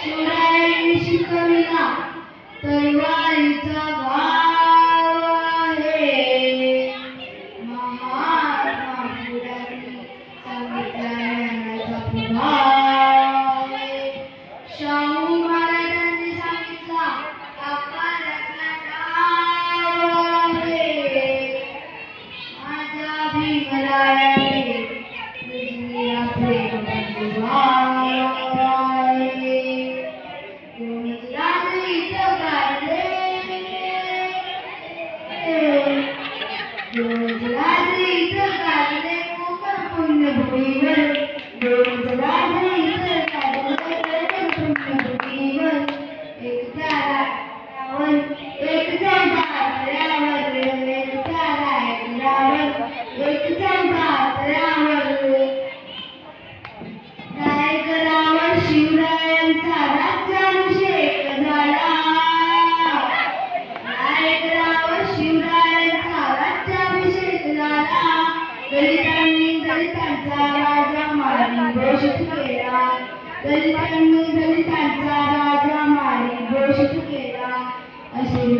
शिवरायांनी शिकविला तलवारीचा घाव आहे. महात्मा फुल्यांनी सांगितला ज्ञानाचा प्रभाव आहे. शाहू महाराजांनी सांगितला आकाराचा डाव आहे. माझ्या भीमरायाने तुझी प्रेम बंधुभाव आहे. शिवरायांचा राज्याभिषेक झाला. नायकरावर शिवरायांचा राज्याभिषेक झाला. दलितांनी दलितांचा राजा मारी घोषित केला. दलितांनी दलितांचा राजा मारी घोषित केला. असे